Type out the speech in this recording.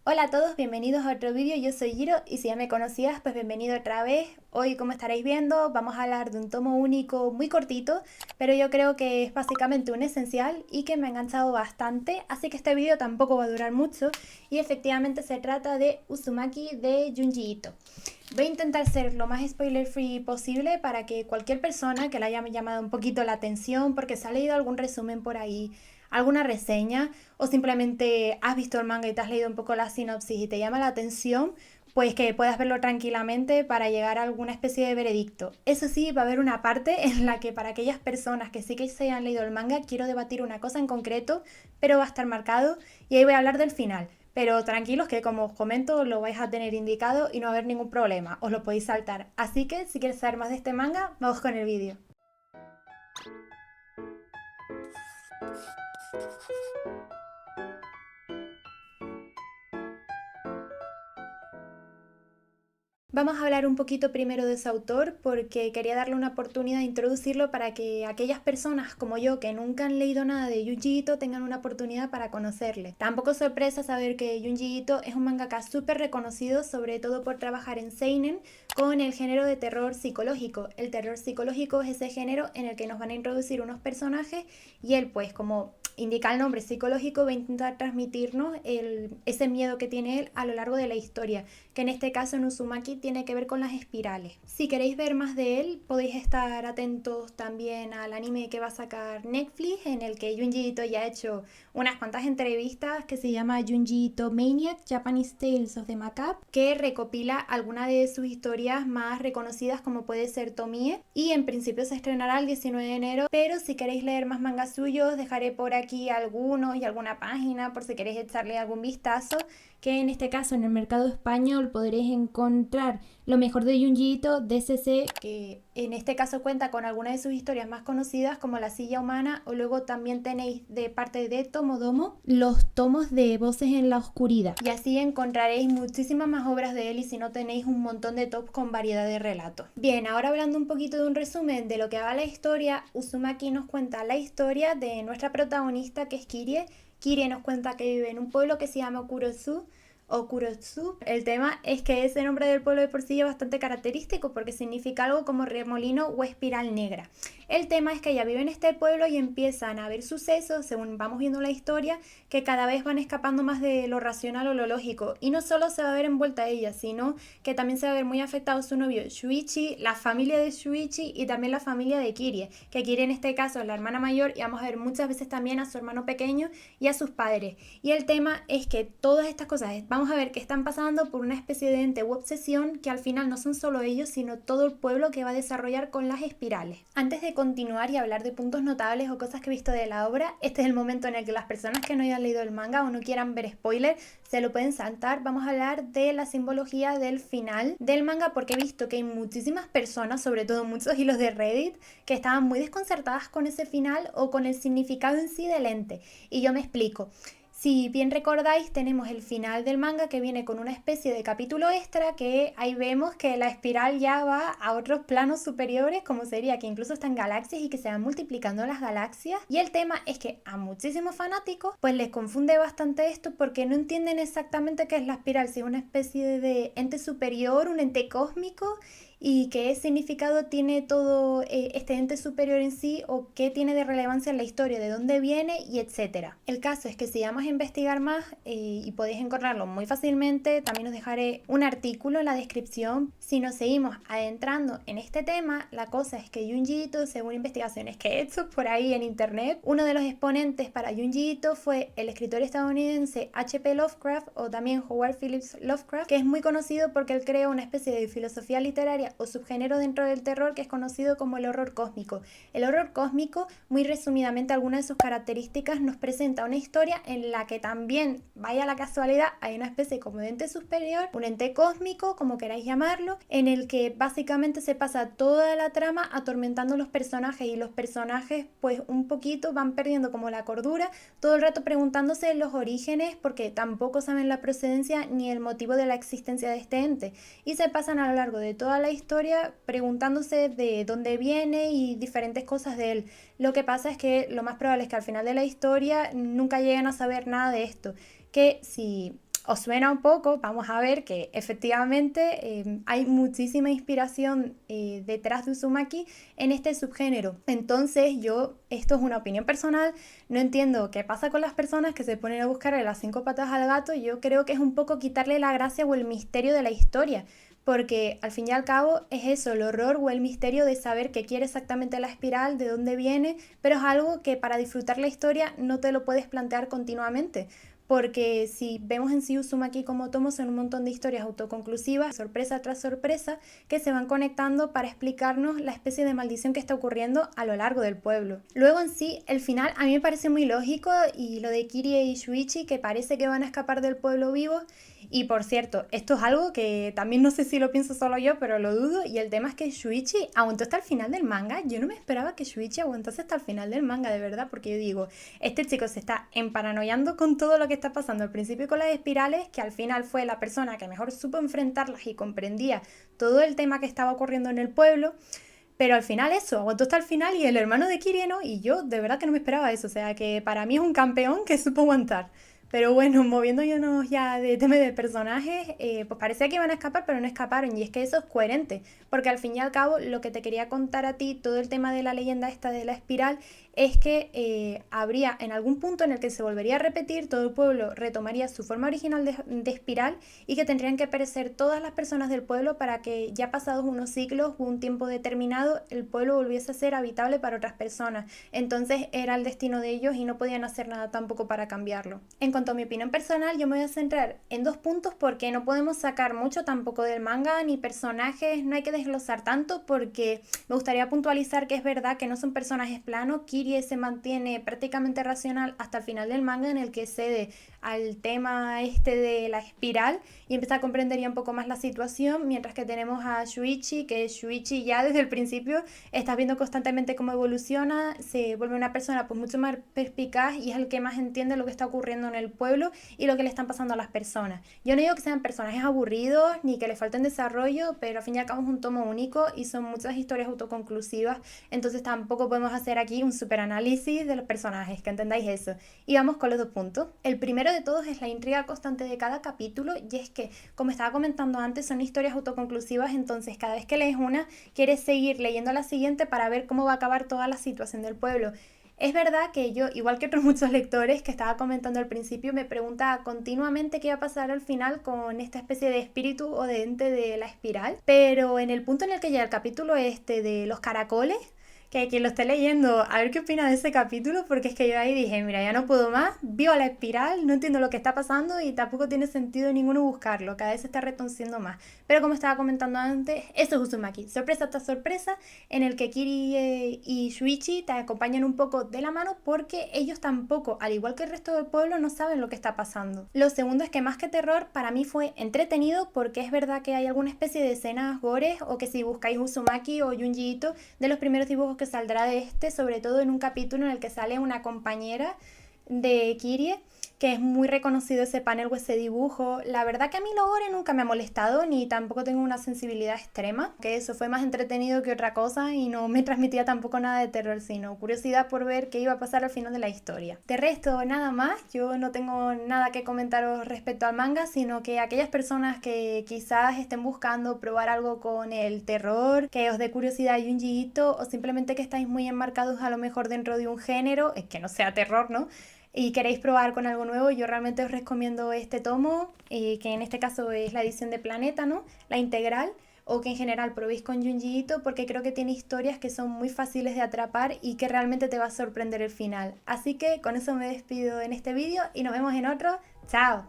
Hola a todos, bienvenidos a otro vídeo, yo soy Giro y si ya me conocías, pues bienvenido otra vez. Hoy, como estaréis viendo, vamos a hablar de un tomo único muy cortito, pero yo creo que es básicamente un esencial y que me ha enganchado bastante, así que este vídeo tampoco va a durar mucho y efectivamente se trata de Uzumaki de Junji Ito. Voy a intentar ser lo más spoiler free posible para que cualquier persona que le haya llamado un poquito la atención porque se ha leído algún resumen por ahí, alguna reseña o simplemente has visto el manga y te has leído un poco la sinopsis y te llama la atención, pues que puedas verlo tranquilamente para llegar a alguna especie de veredicto. Eso sí, va a haber una parte en la que para aquellas personas que sí que se hayan leído el manga quiero debatir una cosa en concreto, pero va a estar marcado y ahí voy a hablar del final. Pero tranquilos que como os comento lo vais a tener indicado y no va a haber ningún problema, os lo podéis saltar. Así que si quieres saber más de este manga, vamos con el vídeo. Vamos a hablar un poquito primero de su autor porque quería darle una oportunidad de introducirlo para que aquellas personas como yo que nunca han leído nada de Junji Ito tengan una oportunidad para conocerle. Tampoco es sorpresa saber que Junji Ito es un mangaka súper reconocido, sobre todo por trabajar en seinen con el género de terror psicológico. El terror psicológico es ese género en el que nos van a introducir unos personajes y él pues como indica el nombre psicológico, va a intentar transmitirnos ese miedo que tiene él a lo largo de la historia, que en este caso en Uzumaki tiene que ver con las espirales. Si queréis ver más de él, podéis estar atentos también al anime que va a sacar Netflix, en el que Junji Ito ya ha hecho unas cuantas entrevistas, que se llama Junji Ito Maniac Japanese Tales of the Macabre, que recopila algunas de sus historias más reconocidas como puede ser Tomie, y en principio se estrenará el 19 de enero, pero si queréis leer más mangas suyos dejaré por aquí algunos y alguna página por si queréis echarle algún vistazo, que en este caso en el mercado español podréis encontrar lo mejor de Junji Ito, DCC, que en este caso cuenta con algunas de sus historias más conocidas como La silla humana, o luego también tenéis de parte de Tomodomo los tomos de Voces en la oscuridad, y así encontraréis muchísimas más obras de él y si no tenéis un montón de tops con variedad de relatos. Bien, ahora hablando un poquito de un resumen de lo que va la historia, Uzumaki nos cuenta la historia de nuestra protagonista que es Kirie. Kirie nos cuenta que vive en un pueblo que se llama Kurosu o Kurotsu. El tema es que ese nombre del pueblo de por sí es bastante característico porque significa algo como remolino o espiral negra. El tema es que ella vive en este pueblo y empiezan a haber sucesos, según vamos viendo la historia, que cada vez van escapando más de lo racional o lo lógico. Y no solo se va a ver envuelta ella, sino que también se va a ver muy afectado su novio Shuichi, la familia de Shuichi y también la familia de Kirie, que Kirie en este caso es la hermana mayor y vamos a ver muchas veces también a su hermano pequeño y a sus padres. Y el tema es que todas estas cosas vamos a ver que están pasando por una especie de ente u obsesión que al final no son solo ellos, sino todo el pueblo que va a desarrollar con las espirales. Antes de continuar y hablar de puntos notables o cosas que he visto de la obra, este es el momento en el que las personas que no hayan leído el manga o no quieran ver spoiler, se lo pueden saltar. Vamos a hablar de la simbología del final del manga porque he visto que hay muchísimas personas, sobre todo muchos hilos de Reddit, que estaban muy desconcertadas con ese final o con el significado en sí del ente. Y yo me explico. Si bien recordáis, tenemos el final del manga que viene con una especie de capítulo extra que ahí vemos que la espiral ya va a otros planos superiores, como sería que incluso están galaxias y que se van multiplicando las galaxias. Y el tema es que a muchísimos fanáticos pues les confunde bastante esto porque no entienden exactamente qué es la espiral, si es una especie de ente superior, un ente cósmico, y qué significado tiene todo este ente superior en sí o qué tiene de relevancia en la historia, de dónde viene y etcétera. El caso es que si vamos a investigar más y podéis encontrarlo muy fácilmente, también os dejaré un artículo en la descripción. Si nos seguimos adentrando en este tema, la cosa es que Junji Ito, según investigaciones que he hecho por ahí en internet, uno de los exponentes para Junji Ito fue el escritor estadounidense H.P. Lovecraft o también Howard Phillips Lovecraft, que es muy conocido porque él creó una especie de filosofía literaria o subgénero dentro del terror que es conocido como el horror cósmico. El horror cósmico, muy resumidamente, algunas de sus características nos presenta una historia en la que también, vaya la casualidad, hay una especie como de ente superior, un ente cósmico, como queráis llamarlo, en el que básicamente se pasa toda la trama atormentando a los personajes y los personajes pues un poquito van perdiendo como la cordura, todo el rato preguntándose los orígenes porque tampoco saben la procedencia ni el motivo de la existencia de este ente y se pasan a lo largo de toda la historia preguntándose de dónde viene y diferentes cosas de él. Lo que pasa es que lo más probable es que al final de la historia nunca lleguen a saber nada de esto, que si os suena un poco, vamos a ver que efectivamente hay muchísima inspiración detrás de Uzumaki en este subgénero. Entonces esto es una opinión personal, no entiendo qué pasa con las personas que se ponen a buscarle las 5 patas al gato. Yo creo que es un poco quitarle la gracia o el misterio de la historia, porque al fin y al cabo es eso, el horror o el misterio de saber qué quiere exactamente la espiral, de dónde viene, pero es algo que para disfrutar la historia no te lo puedes plantear continuamente. Porque si vemos en sí Uzumaki como tomo, son un montón de historias autoconclusivas, sorpresa tras sorpresa, que se van conectando para explicarnos la especie de maldición que está ocurriendo a lo largo del pueblo. Luego en sí, el final a mí me parece muy lógico, y lo de Kirie y Shuichi, que parece que van a escapar del pueblo vivos. Y por cierto, esto es algo que también no sé si lo pienso solo yo, pero lo dudo, y el tema es que Shuichi aguantó hasta el final del manga. Yo no me esperaba que Shuichi aguantase hasta el final del manga, de verdad, porque yo digo, este chico se está emparanoiando con todo lo que está pasando al principio con las espirales, que al final fue la persona que mejor supo enfrentarlas y comprendía todo el tema que estaba ocurriendo en el pueblo. Pero al final eso, aguantó hasta el final, y el hermano de Kirie no, y yo de verdad que no me esperaba eso, o sea que para mí es un campeón que supo aguantar. Pero bueno, moviéndonos ya de tema de personajes, pues parecía que iban a escapar, pero no escaparon, y es que eso es coherente, porque al fin y al cabo lo que te quería contar a ti, todo el tema de la leyenda esta de la espiral, es que habría en algún punto en el que se volvería a repetir, todo el pueblo retomaría su forma original de espiral, y que tendrían que perecer todas las personas del pueblo para que ya pasados unos siglos o un tiempo determinado el pueblo volviese a ser habitable para otras personas. Entonces era el destino de ellos y no podían hacer nada tampoco para cambiarlo. En cuanto a mi opinión personal, yo me voy a centrar en 2 puntos, porque no podemos sacar mucho tampoco del manga, ni personajes, no hay que desglosar tanto, porque me gustaría puntualizar que es verdad que no son personajes planos. Kirie se mantiene prácticamente racional hasta el final del manga, en el que cede al tema este de la espiral y empieza a comprender ya un poco más la situación, mientras que tenemos a Shuichi, que Shuichi ya desde el principio estás viendo constantemente cómo evoluciona, se vuelve una persona pues mucho más perspicaz, y es el que más entiende lo que está ocurriendo en el pueblo y lo que le están pasando a las personas. Yo no digo que sean personajes aburridos ni que le falten desarrollo, pero al fin y al cabo es un tomo único y son muchas historias autoconclusivas, entonces tampoco podemos hacer aquí un super análisis de los personajes, que entendáis eso. Y vamos con los 2 puntos. El primero de todos es la intriga constante de cada capítulo, y es que, como estaba comentando antes, son historias autoconclusivas, entonces cada vez que lees una, quieres seguir leyendo la siguiente para ver cómo va a acabar toda la situación del pueblo. Es verdad que yo, igual que otros muchos lectores que estaba comentando al principio, me preguntaba continuamente qué iba a pasar al final con esta especie de espíritu o de ente de la espiral, pero en el punto en el que llega el capítulo este de los caracoles, que quien lo esté leyendo, a ver qué opina de ese capítulo, porque es que yo ahí dije, mira, ya no puedo más, vivo la espiral, no entiendo lo que está pasando y tampoco tiene sentido ninguno buscarlo, cada vez se está retorciendo más. Pero como estaba comentando antes, eso es Uzumaki, sorpresa tras sorpresa, en el que Kirie y Shuichi te acompañan un poco de la mano, porque ellos tampoco, al igual que el resto del pueblo, no saben lo que está pasando. Lo segundo es que más que terror, para mí fue entretenido, porque es verdad que hay alguna especie de escenas gores, o que si buscáis Uzumaki o Junji Ito, de los primeros dibujos que saldrá de este, sobre todo en un capítulo en el que sale una compañera de Kirie, que es muy reconocido ese panel o ese dibujo. La verdad que a mí lo gore nunca me ha molestado, ni tampoco tengo una sensibilidad extrema, que eso fue más entretenido que otra cosa y no me transmitía tampoco nada de terror, sino curiosidad por ver qué iba a pasar al final de la historia. De resto, nada más, yo no tengo nada que comentaros respecto al manga, sino que aquellas personas que quizás estén buscando probar algo con el terror, que os dé curiosidad Junji Ito, o simplemente que estáis muy enmarcados a lo mejor dentro de un género, es que no sea terror, ¿no?, y queréis probar con algo nuevo, yo realmente os recomiendo este tomo, que en este caso es la edición de Planeta, ¿no?, la integral, o que en general probéis con Junji Ito, porque creo que tiene historias que son muy fáciles de atrapar y que realmente te va a sorprender el final. Así que con eso me despido en este vídeo y nos vemos en otro. ¡Chao!